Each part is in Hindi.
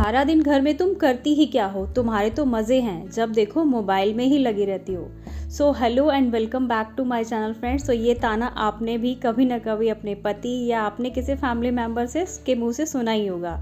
सारा दिन घर में तुम करती ही क्या हो? तुम्हारे तो मज़े हैं, जब देखो मोबाइल में ही लगी रहती हो। So hello and welcome back to my channel friends. तो ये ताना आपने भी कभी ना कभी अपने पति या आपने किसी फैमिली मेम्बर के मुंह से सुना ही होगा।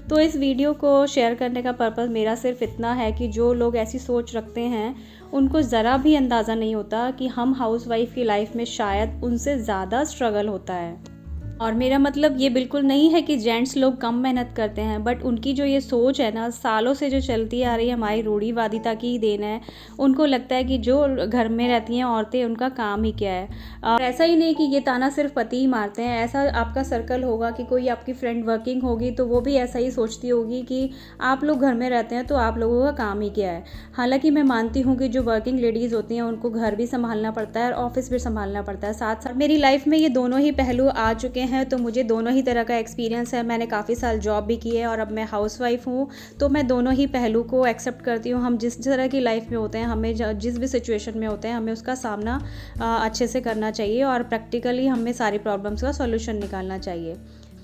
तो इस वीडियो को शेयर करने का पर्पज़ मेरा सिर्फ इतना है कि जो लोग ऐसी सोच रखते हैं उनको ज़रा भी अंदाज़ा नहीं होता कि हम हाउसवाइफ की लाइफ में शायद उनसे ज़्यादा स्ट्रगल होता है। और मेरा मतलब ये बिल्कुल नहीं है कि जेंट्स लोग कम मेहनत करते हैं, बट उनकी जो ये सोच है ना, सालों से जो चलती आ रही है, हमारी रूढ़िवादिता की ही देन है। उनको लगता है कि जो घर में रहती हैं औरतें, उनका काम ही क्या है। और ऐसा ही नहीं कि ये ताना सिर्फ पति ही मारते हैं, ऐसा आपका सर्कल होगा कि कोई आपकी फ्रेंड वर्किंग होगी तो वो भी ऐसा ही सोचती होगी कि आप लोग घर में रहते हैं तो आप लोगों का काम ही क्या है। हालांकि मैं मानती हूँ कि जो वर्किंग लेडीज़ होती हैं उनको घर भी संभालना पड़ता है और ऑफिस भी संभालना पड़ता है। साथ साथ मेरी लाइफ में ये दोनों ही पहलू आ चुके हैं, तो मुझे दोनों ही तरह का एक्सपीरियंस है। मैंने काफ़ी साल जॉब भी की है और अब मैं हाउसवाइफ हूँ, तो मैं दोनों ही पहलू को एक्सेप्ट करती हूँ। हम जिस तरह की लाइफ में होते हैं, हमें जिस भी सिचुएशन में होते हैं, हमें उसका सामना अच्छे से करना चाहिए और प्रैक्टिकली हमें सारी प्रॉब्लम्स का सॉल्यूशन निकालना चाहिए।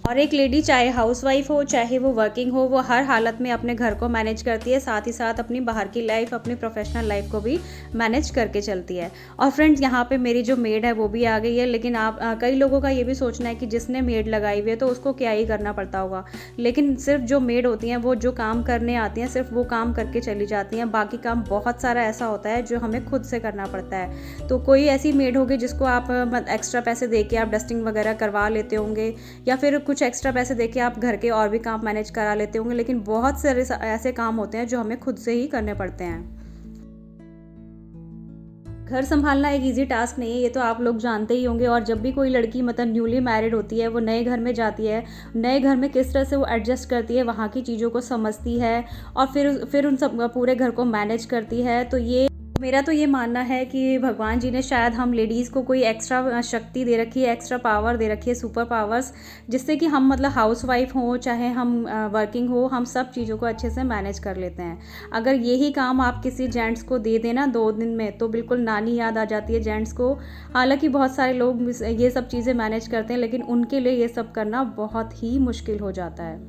और एक लेडी चाहे हाउसवाइफ हो चाहे वो वर्किंग हो, वो हर हालत में अपने घर को मैनेज करती है, साथ ही साथ अपनी बाहर की लाइफ, अपनी प्रोफेशनल लाइफ को भी मैनेज करके चलती है। और फ्रेंड्स, यहाँ पे मेरी जो मेड है वो भी आ गई है। लेकिन आप कई लोगों का ये भी सोचना है कि जिसने मेड लगाई हुई है तो उसको क्या ही करना पड़ता होगा। लेकिन सिर्फ जो मेड होती हैं वो जो काम करने आती हैं सिर्फ वो काम करके चली जाती हैं, बाकी काम बहुत सारा ऐसा होता है जो हमें खुद से करना पड़ता है। तो कोई ऐसी मेड होगी जिसको आप एक्स्ट्रा पैसे दे के आप डस्टिंग वगैरह करवा लेते होंगे, या फिर कुछ एक्स्ट्रा पैसे देके आप घर के और भी काम मैनेज करा लेते होंगे, लेकिन बहुत सारे ऐसे काम होते हैं जो हमें खुद से ही करने पड़ते हैं। घर संभालना एक इजी टास्क नहीं है, ये तो आप लोग जानते ही होंगे। और जब भी कोई लड़की मतलब न्यूली मैरिड होती है, वो नए घर में जाती है, नए घर में किस तरह से वो एडजस्ट करती है, वहाँ की चीज़ों को समझती है और फिर उन सब पूरे घर को मैनेज करती है। तो ये मेरा तो ये मानना है कि भगवान जी ने शायद हम लेडीज़ को कोई एक्स्ट्रा शक्ति दे रखी है, एक्स्ट्रा पावर दे रखी है, सुपर पावर्स, जिससे कि हम मतलब हाउसवाइफ हो चाहे हम वर्किंग हो, हम सब चीज़ों को अच्छे से मैनेज कर लेते हैं। अगर यही काम आप किसी जेंट्स को दे देना 2 दिन में, तो बिल्कुल नानी याद आ जाती है जेंट्स को। हालांकि बहुत सारे लोग ये सब चीज़ें मैनेज करते हैं, लेकिन उनके लिए ये सब करना बहुत ही मुश्किल हो जाता है।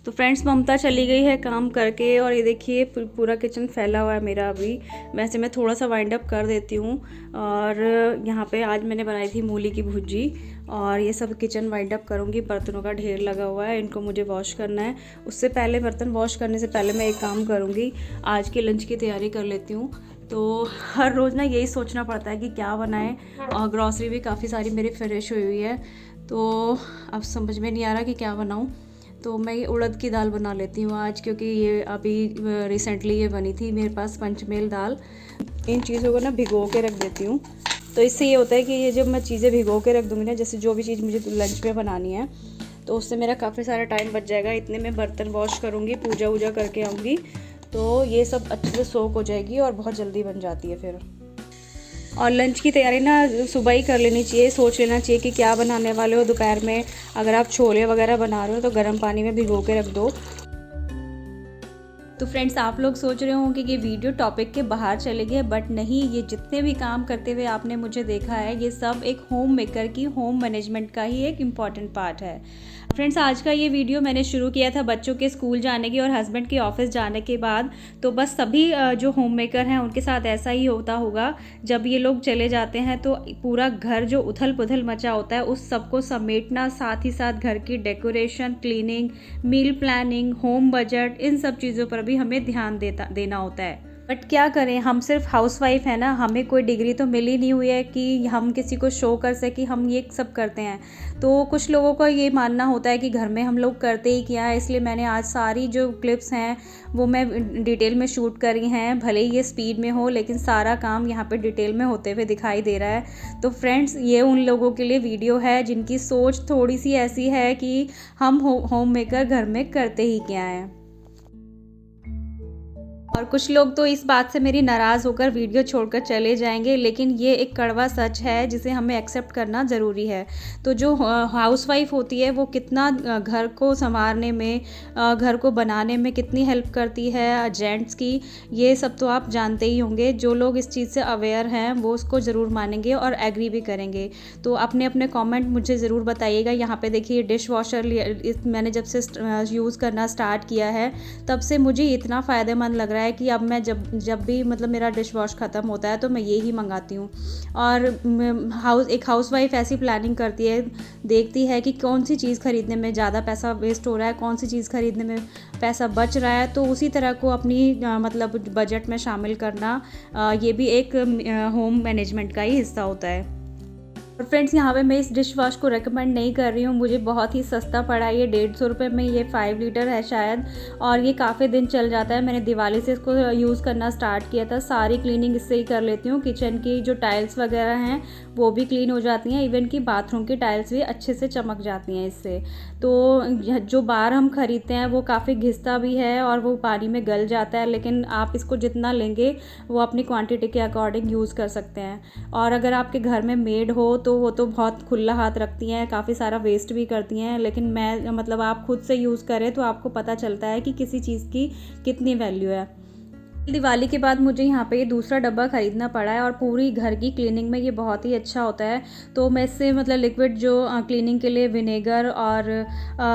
तो फ्रेंड्स, ममता चली गई है काम करके और ये देखिए पूरा किचन फैला हुआ है मेरा अभी। वैसे मैं थोड़ा सा वाइंड अप कर देती हूँ। और यहाँ पे आज मैंने बनाई थी मूली की भुजी और ये सब किचन वाइंड अप करूँगी। बर्तनों का ढेर लगा हुआ है, इनको मुझे वॉश करना है। उससे पहले, बर्तन वॉश करने से पहले मैं एक काम करूँगी, आज के लंच की तैयारी कर लेती हूँ। तो हर रोज़ ना यही सोचना पड़ता है कि क्या बनाएं, और ग्रॉसरी भी काफ़ी सारी मेरी फिनिश हुई है, तो अब समझ में नहीं आ रहा कि क्या बनाऊँ। तो मैं ये उड़द की दाल बना लेती हूँ आज, क्योंकि ये अभी रिसेंटली ये बनी थी मेरे पास पंचमेल दाल। इन चीज़ों को ना भिगो के रख देती हूँ, तो इससे ये होता है कि ये जब मैं चीज़ें भिगो के रख दूँगी ना, जैसे जो भी चीज़ मुझे लंच में बनानी है, तो उससे मेरा काफ़ी सारा टाइम बच जाएगा। इतने में बर्तन वॉश करूँगी, पूजा वूजा करके आऊँगी, तो ये सब अच्छे से सोक हो जाएगी और बहुत जल्दी बन जाती है फिर। और लंच की तैयारी ना सुबह ही कर लेनी चाहिए, सोच लेना चाहिए कि क्या बनाने वाले हो दोपहर में। अगर आप छोले वगैरह बना रहे हो तो गर्म पानी में भिगो के रख दो। तो फ्रेंड्स, आप लोग सोच रहे होंगे कि ये वीडियो टॉपिक के बाहर चले गए, बट नहीं, ये जितने भी काम करते हुए आपने मुझे देखा है, ये सब एक होम मेकर की होम मैनेजमेंट का ही एक इम्पॉर्टेंट पार्ट है। फ्रेंड्स, आज का ये वीडियो मैंने शुरू किया था बच्चों के स्कूल जाने की और हस्बैंड के ऑफिस जाने के बाद। तो बस सभी जो होम मेकर हैं उनके साथ ऐसा ही होता होगा। जब ये लोग चले जाते हैं तो पूरा घर जो उथल पुथल मचा होता है, उस सबको समेटना, साथ ही साथ घर की decoration, cleaning, meal planning, home budget, इन सब चीज़ों पर भी हमें ध्यान देना होता है। बट क्या करें, हम सिर्फ हाउसवाइफ है ना, हमें कोई डिग्री तो मिली नहीं हुई है कि हम किसी को शो कर सके हम ये सब करते हैं। तो कुछ लोगों का ये मानना होता है कि घर में हम लोग करते ही क्या है, इसलिए मैंने आज सारी जो क्लिप्स हैं वो मैं डिटेल में शूट करी हैं। भले ही ये स्पीड में हो, लेकिन सारा काम यहाँ पे डिटेल में होते हुए दिखाई दे रहा है। तो फ्रेंड्स, ये उन लोगों के लिए वीडियो है जिनकी सोच थोड़ी सी ऐसी है कि हम होम मेकर घर में करते ही क्या है। और कुछ लोग तो इस बात से मेरी नाराज़ होकर वीडियो छोड़कर चले जाएंगे, लेकिन ये एक कड़वा सच है जिसे हमें एक्सेप्ट करना ज़रूरी है। तो जो हाउसवाइफ होती है वो कितना घर को संवारने में, घर को बनाने में कितनी हेल्प करती है जेंट्स की, ये सब तो आप जानते ही होंगे। जो लोग इस चीज़ से अवेयर हैं वो उसको ज़रूर मानेंगे और एग्री भी करेंगे। तो अपने अपने कमेंट मुझे ज़रूर बताइएगा। यहाँ पे देखिए डिश वॉशर मैंने जब से यूज़ करना स्टार्ट किया है तब से मुझे इतना फ़ायदेमंद लग रहा है कि अब मैं जब भी मतलब मेरा डिश वॉश ख़त्म होता है तो मैं ये ही मंगाती हूँ। और एक हाउसवाइफ ऐसी प्लानिंग करती है, देखती है कि कौन सी चीज़ ख़रीदने में ज़्यादा पैसा वेस्ट हो रहा है, कौन सी चीज़ ख़रीदने में पैसा बच रहा है, तो उसी तरह को अपनी मतलब बजट में शामिल करना ये भी एक होम मैनेजमेंट का ही हिस्सा होता है। और फ्रेंड्स यहाँ पे मैं इस डिश वॉश को रेकमेंड नहीं कर रही हूँ, मुझे बहुत ही सस्ता पड़ा। ये 150 रुपये में ये 5 लीटर है शायद, और ये काफ़ी दिन चल जाता है। मैंने दिवाली से इसको यूज़ करना स्टार्ट किया था। सारी क्लीनिंग इससे ही कर लेती हूँ। किचन की जो टाइल्स वगैरह हैं वो भी क्लीन हो जाती हैं, इवन कि बाथरूम की टाइल्स भी अच्छे से चमक जाती हैं इससे। तो जो बार हम ख़रीदते हैं वो काफ़ी घिसता भी है और वो पानी में गल जाता है, लेकिन आप इसको जितना लेंगे वो अपनी क्वांटिटी के अकॉर्डिंग यूज़ कर सकते हैं। और अगर आपके घर में मेड हो तो वो तो बहुत खुला हाथ रखती हैं, काफ़ी सारा वेस्ट भी करती हैं, लेकिन मैं मतलब आप खुद से यूज़ करें तो आपको पता चलता है कि किसी चीज़ की कितनी वैल्यू है। दिवाली के बाद मुझे यहाँ पे ये दूसरा डब्बा ख़रीदना पड़ा है और पूरी घर की क्लीनिंग में ये बहुत ही अच्छा होता है। तो मैं इससे मतलब लिक्विड जो क्लीनिंग के लिए विनेगर और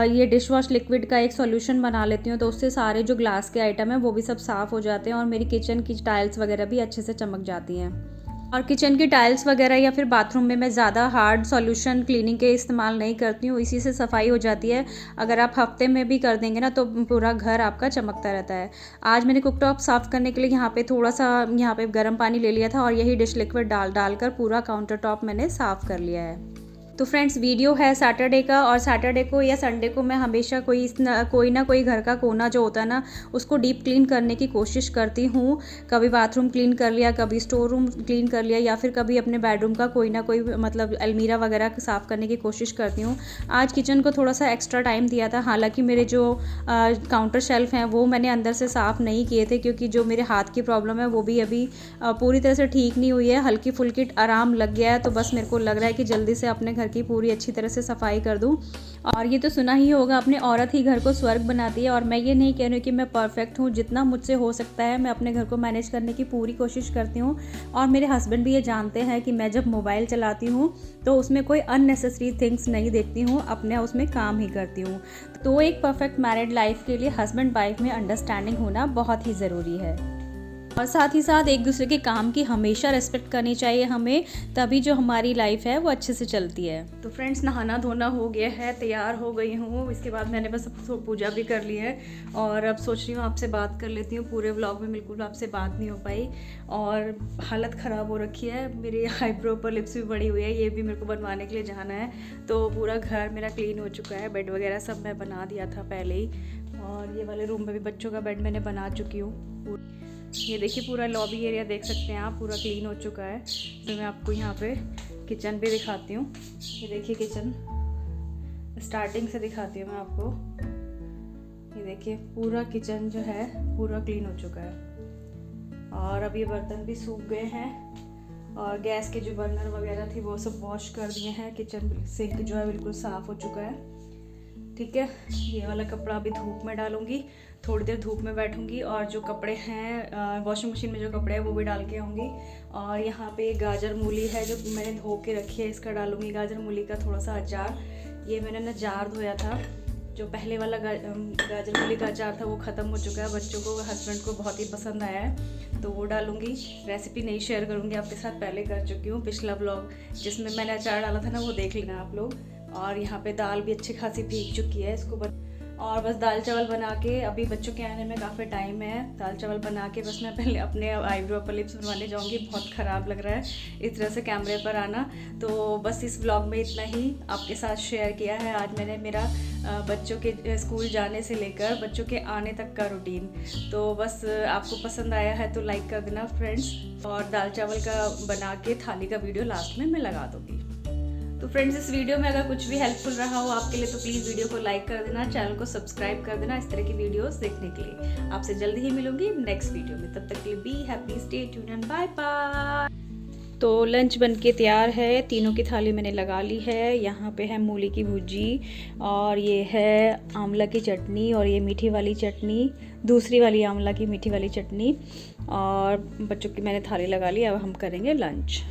ये डिश वॉश लिक्विड का एक सॉल्यूशन बना लेती हूँ, तो उससे सारे जो ग्लास के आइटम हैं वो भी सब साफ़ हो जाते हैं और मेरी किचन की टाइल्स वगैरह भी अच्छे से चमक जाती हैं। और किचन की टाइल्स वगैरह या फिर बाथरूम में मैं ज़्यादा हार्ड सॉल्यूशन क्लीनिंग के इस्तेमाल नहीं करती हूँ, इसी से सफाई हो जाती है। अगर आप हफ्ते में भी कर देंगे ना तो पूरा घर आपका चमकता रहता है। आज मैंने कुकटॉप साफ़ करने के लिए यहाँ पे थोड़ा सा यहाँ पे गर्म पानी ले लिया था और यही डिश लिक्विड डाल कर पूरा काउंटर टॉप मैंने साफ़ कर लिया है। तो फ्रेंड्स वीडियो है सैटरडे का, और सैटरडे को या संडे को मैं हमेशा कोई ना कोई घर का कोना जो होता है ना उसको डीप क्लीन करने की कोशिश करती हूँ। कभी बाथरूम क्लीन कर लिया, कभी स्टोर रूम क्लीन कर लिया, या फिर कभी अपने बेडरूम का कोई ना कोई मतलब अलमीरा वगैरह साफ़ करने की कोशिश करती हूँ। आज किचन को थोड़ा सा एक्स्ट्रा टाइम दिया था। हालाँकि मेरे जो काउंटर शेल्फ हैं वो मैंने अंदर से साफ़ नहीं किए थे, क्योंकि जो मेरे हाथ की प्रॉब्लम है वो भी अभी पूरी तरह से ठीक नहीं हुई है। हल्की फुल्की आराम लग गया है, तो बस मेरे को लग रहा है कि जल्दी से अपने घर की पूरी अच्छी तरह से सफाई कर दूं। और ये तो सुना ही होगा अपने, औरत ही घर को स्वर्ग बनाती है। और मैं ये नहीं कह रही हूँ कि मैं परफेक्ट हूँ, जितना मुझसे हो सकता है मैं अपने घर को मैनेज करने की पूरी कोशिश करती हूँ। और मेरे हस्बैंड भी ये जानते हैं कि मैं जब मोबाइल चलाती हूँ तो उसमें कोई अननेसेसरी थिंग्स नहीं देखती हूँ, अपने उसमें काम ही करती हूँ। तो एक परफेक्ट मैरिड लाइफ के लिए हस्बैंड वाइफ में अंडरस्टैंडिंग होना बहुत ही ज़रूरी है। और साथ ही साथ एक दूसरे के काम की हमेशा रिस्पेक्ट करनी चाहिए हमें, तभी जो हमारी लाइफ है वो अच्छे से चलती है। तो फ्रेंड्स नहाना धोना हो गया है, तैयार हो गई हूँ। इसके बाद मैंने बस पूजा भी कर ली है और अब सोच रही हूँ आपसे बात कर लेती हूँ। पूरे व्लॉग में बिल्कुल आपसे बात नहीं हो पाई और हालत ख़राब हो रखी है। मेरी आईब्रो पर लिप्स भी बड़ी हुई है, ये भी मेरे को बनवाने के लिए जाना है। तो पूरा घर मेरा क्लीन हो चुका है, बेड वगैरह सब मैं बना दिया था पहले ही। और ये वाले रूम में भी बच्चों का बेड मैंने बना चुकी हूँ। ये देखिए पूरा लॉबी एरिया देख सकते हैं आप, पूरा क्लीन हो चुका है। तो मैं आपको यहाँ पे किचन भी दिखाती हूँ। ये देखिए किचन स्टार्टिंग से दिखाती हूँ मैं आपको। ये देखिए पूरा किचन जो है पूरा क्लीन हो चुका है और अब ये बर्तन भी सूख गए हैं और गैस के जो बर्नर वगैरह थी वो सब वॉश कर दिए हैं। किचन सिंक जो है बिल्कुल साफ़ हो चुका है। ठीक है, ये वाला कपड़ा अभी धूप में डालूंगी, थोड़ी देर धूप में बैठूंगी और जो कपड़े हैं वॉशिंग मशीन में जो कपड़े हैं वो भी डाल के आऊँगी। और यहाँ पे गाजर मूली है जो मैंने धो के रखी है, इसका डालूंगी गाजर मूली का थोड़ा सा अचार। ये मैंने ना जार धोया था, जो पहले वाला गाजर मूली का अचार था वो ख़त्म हो चुका है। बच्चों को हस्बैंड को बहुत ही पसंद आया है तो वो डालूंगी। रेसिपी नहीं शेयर करूँगी आपके साथ, पहले कर चुकी हूँ पिछला ब्लॉग जिसमें मैंने अचार डाला था ना, वो देख लेना आप लोग। और यहाँ पे दाल भी अच्छी खासी भीग चुकी है, इसको और बस दाल चावल बना के अभी बच्चों के आने में काफ़ी टाइम है। दाल चावल बना के बस मैं पहले अपने आईब्रो पर लिप्स बनवाने जाऊँगी। बहुत ख़राब लग रहा है इस तरह से कैमरे पर आना। तो बस इस ब्लॉग में इतना ही आपके साथ शेयर किया है। आज मैंने मेरा बच्चों के स्कूल जाने से लेकर बच्चों के आने तक का रूटीन। तो बस आपको पसंद आया है तो लाइक कर देना फ्रेंड्स, और दाल चावल का बना के थाली का वीडियो लास्ट में मैं लगा दूँगी। तो फ्रेंड्स, इस वीडियो में अगर कुछ भी हेल्पफुल रहा हो आपके लिए तो प्लीज़ वीडियो को लाइक कर देना, चैनल को सब्सक्राइब कर देना इस तरह की वीडियोस देखने के लिए। आपसे जल्दी ही मिलूंगी नेक्स्ट वीडियो में, तब तक के लिए be happy, stay tuned and bye bye. तो लंच बनके तैयार है, तीनों की थाली मैंने लगा ली है। यहाँ पे है मूली की भुजी और ये है आंवला की चटनी और ये मीठी वाली चटनी, दूसरी वाली आंवला की मीठी वाली चटनी, और बच्चों की मैंने थाली लगा ली। अब हम करेंगे लंच।